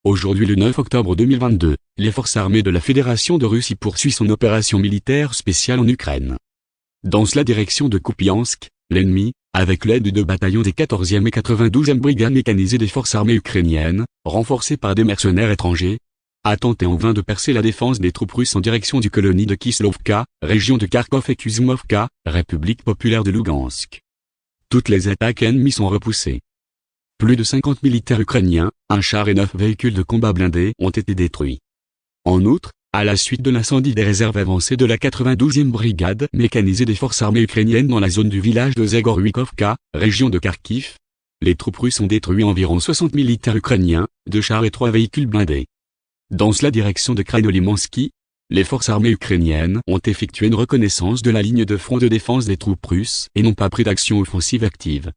Aujourd'hui le 9 octobre 2022, les forces armées de la Fédération de Russie poursuivent son opération militaire spéciale en Ukraine. Dans la direction de Kupiansk, l'ennemi, avec l'aide de 2 bataillons des 14e et 92e brigades mécanisées des forces armées ukrainiennes, renforcés par des mercenaires étrangers, a tenté en vain de percer la défense des troupes russes en direction du colonie de Kislovka, région de Kharkov et Kuzmovka, République populaire de Lugansk. Toutes les attaques ennemies sont repoussées. Plus de 50 militaires ukrainiens, un char et 9 véhicules de combat blindés ont été détruits. En outre, à la suite de l'incendie des réserves avancées de la 92e brigade mécanisée des forces armées ukrainiennes dans la zone du village de Zegorlykovka, région de Kharkiv, les troupes russes ont détruit environ 60 militaires ukrainiens, 2 chars et 3 véhicules blindés. Dans la direction de Krasnolimansky, les forces armées ukrainiennes ont effectué une reconnaissance de la ligne de front de défense des troupes russes et n'ont pas pris d'action offensive active.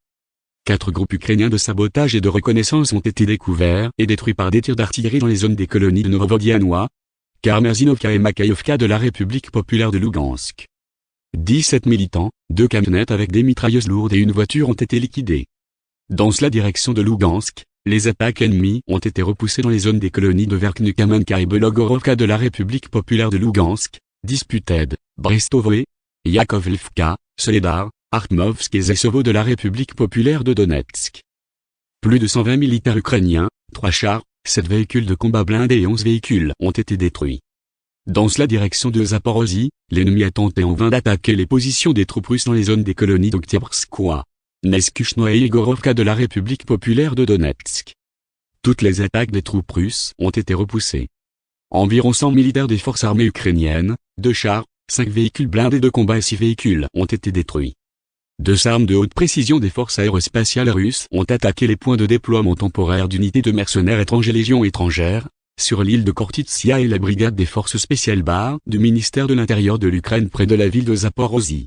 4 groupes ukrainiens de sabotage et de reconnaissance ont été découverts et détruits par des tirs d'artillerie dans les zones des colonies de Novovodianoye, Karmazinovka et Makayovka de la République populaire de Lugansk. 17 militants, 2 camionnettes avec des mitrailleuses lourdes et une voiture ont été liquidés. Dans la direction de Lugansk, les attaques ennemies ont été repoussées dans les zones des colonies de Verkhnekamenka et Belogorovka de la République populaire de Lugansk, Disputed, Brestovoe, Yakovlivka, Soledar, Artmovsk et Zesovo de la République populaire de Donetsk. Plus de 120 militaires ukrainiens, 3 chars, 7 véhicules de combat blindés et 11 véhicules ont été détruits. Dans la direction de Zaporozhye, l'ennemi a tenté en vain d'attaquer les positions des troupes russes dans les zones des colonies d'Oktyabrskoye, Neskuchno et Igorovka de la République populaire de Donetsk. Toutes les attaques des troupes russes ont été repoussées. Environ 100 militaires des forces armées ukrainiennes, 2 chars, 5 véhicules blindés de combat et 6 véhicules ont été détruits. 2 armes de haute précision des forces aérospatiales russes ont attaqué les points de déploiement temporaire d'unités de mercenaires étrangers Légion étrangère, sur l'île de Khortytsia et la brigade des forces spéciales BAR du ministère de l'Intérieur de l'Ukraine près de la ville de Zaporozhye.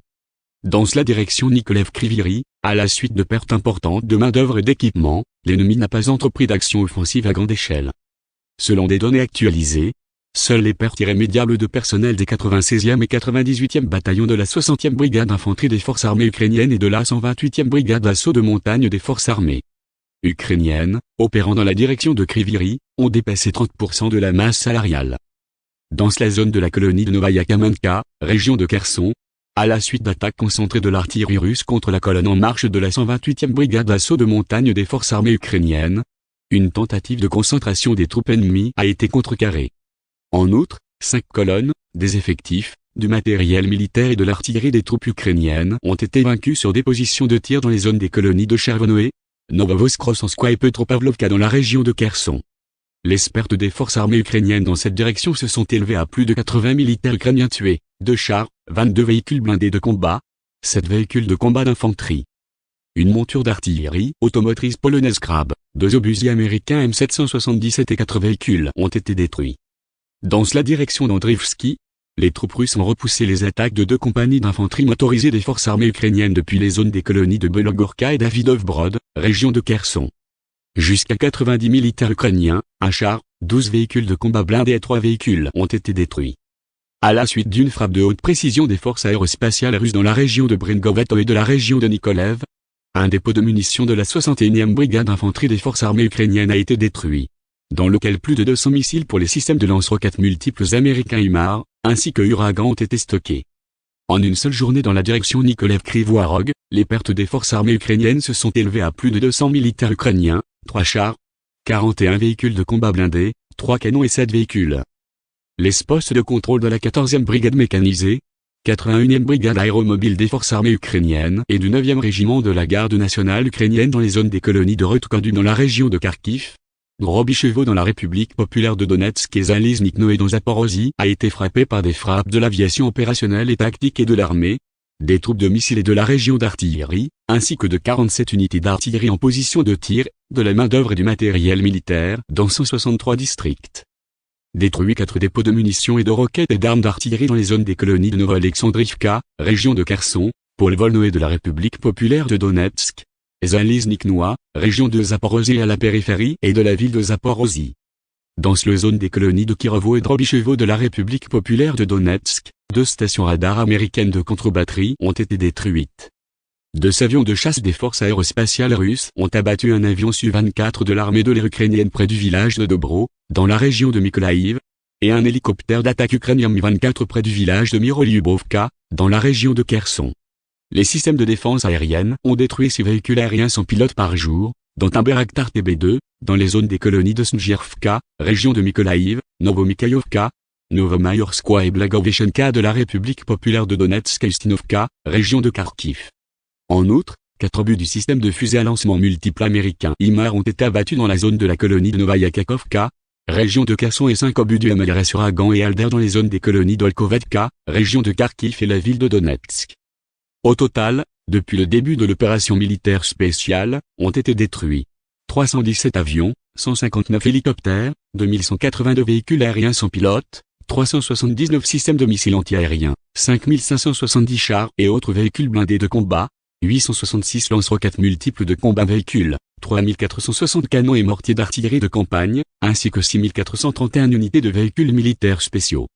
Dans la direction Nikolaev-Kryvyi, à la suite de pertes importantes de main-d'œuvre et d'équipement, l'ennemi n'a pas entrepris d'action offensive à grande échelle. Selon des données actualisées, seules les pertes irrémédiables de personnel des 96e et 98e bataillons de la 60e brigade d'infanterie des forces armées ukrainiennes et de la 128e brigade d'assaut de montagne des forces armées ukrainiennes, opérant dans la direction de Kryvyi, ont dépassé 30% de la masse salariale. Dans la zone de la colonie de Novaya Kamenka, région de Kherson, à la suite d'attaques concentrées de l'artillerie russe contre la colonne en marche de la 128e brigade d'assaut de montagne des forces armées ukrainiennes, une tentative de concentration des troupes ennemies a été contrecarrée. En outre, 5 colonnes, des effectifs, du matériel militaire et de l'artillerie des troupes ukrainiennes ont été vaincues sur des positions de tir dans les zones des colonies de Chervonoe, Novovoskrosanskoye et Petropavlovka dans la région de Kherson. Les pertes des forces armées ukrainiennes dans cette direction se sont élevées à plus de 80 militaires ukrainiens tués, 2 chars, 22 véhicules blindés de combat, 7 véhicules de combat d'infanterie. Une monture d'artillerie automotrice polonaise Krab, 2 obusiers américains M777 et 4 véhicules ont été détruits. Dans la direction d'Andriivski, les troupes russes ont repoussé les attaques de 2 compagnies d'infanterie motorisées des forces armées ukrainiennes depuis les zones des colonies de Belogorka et Davidovbrod, région de Kherson. Jusqu'à 90 militaires ukrainiens, 1 char, 12 véhicules de combat blindés et 3 véhicules ont été détruits. À la suite d'une frappe de haute précision des forces aérospatiales russes dans la région de Bringovato et de la région de Nikolaev, un dépôt de munitions de la 61e brigade d'infanterie des forces armées ukrainiennes a été détruit, dans lequel plus de 200 missiles pour les systèmes de lance-roquettes multiples américains HIMARS, ainsi que Uragan ont été stockés. En une seule journée dans la direction Nikolaev-Kryvyi-Rog, les pertes des forces armées ukrainiennes se sont élevées à plus de 200 militaires ukrainiens, 3 chars, 41 véhicules de combat blindés, 3 canons et 7 véhicules. Les postes de contrôle de la 14e brigade mécanisée, 81e brigade aéromobile des forces armées ukrainiennes et du 9e régiment de la garde nationale ukrainienne dans les zones des colonies de Rutkodu dans la région de Kharkiv, Drobichevo dans la République populaire de Donetsk et Zaliznikno et dans Zaporozhye a été frappé par des frappes de l'aviation opérationnelle et tactique et de l'armée, des troupes de missiles et de la région d'artillerie, ainsi que de 47 unités d'artillerie en position de tir, de la main-d'œuvre et du matériel militaire dans 163 districts. Détruit 4 dépôts de munitions et de roquettes et d'armes d'artillerie dans les zones des colonies de Novo-Alexandrivka, région de Kherson, Polvolnoe de la République populaire de Donetsk, Zalizniknoye, région de Zaporozhye à la périphérie et de la ville de Zaporozhye. Dans la zone des colonies de Kirovo et Drobichevo de la République populaire de Donetsk, 2 stations radars américaines de contre-batterie ont été détruites. 2 avions de chasse des forces aérospatiales russes ont abattu un avion Su-24 de l'armée de l'air ukrainienne près du village de Dobro, dans la région de Mykolaïv, et un hélicoptère d'attaque ukrainien Mi-24 près du village de Mirolyubovka, dans la région de Kherson. Les systèmes de défense aérienne ont détruit 6 véhicules aériens sans pilote par jour, dont un Bayraktar TB2, dans les zones des colonies de Snjirvka, région de Mykolaïv, Novomykhaïlovka, Novomayorskoye et Blagoveshchenka de la République populaire de Donetsk et Ustinovka, région de Kharkiv. En outre, 4 obus du système de fusées à lancement multiple américain HIMARS ont été abattus dans la zone de la colonie de Novaya Kakhovka, région de Kherson, et 5 obus du MLRS sur Agan et Alder dans les zones des colonies d'Olkovetka, région de Kharkiv, et la ville de Donetsk. Au total, depuis le début de l'opération militaire spéciale, ont été détruits 317 avions, 159 hélicoptères, 2182 véhicules aériens sans pilote, 379 systèmes de missiles antiaériens, 5570 chars et autres véhicules blindés de combat, 866 lance-roquettes multiples de combat véhicules, 3460 canons et mortiers d'artillerie de campagne, ainsi que 6431 unités de véhicules militaires spéciaux.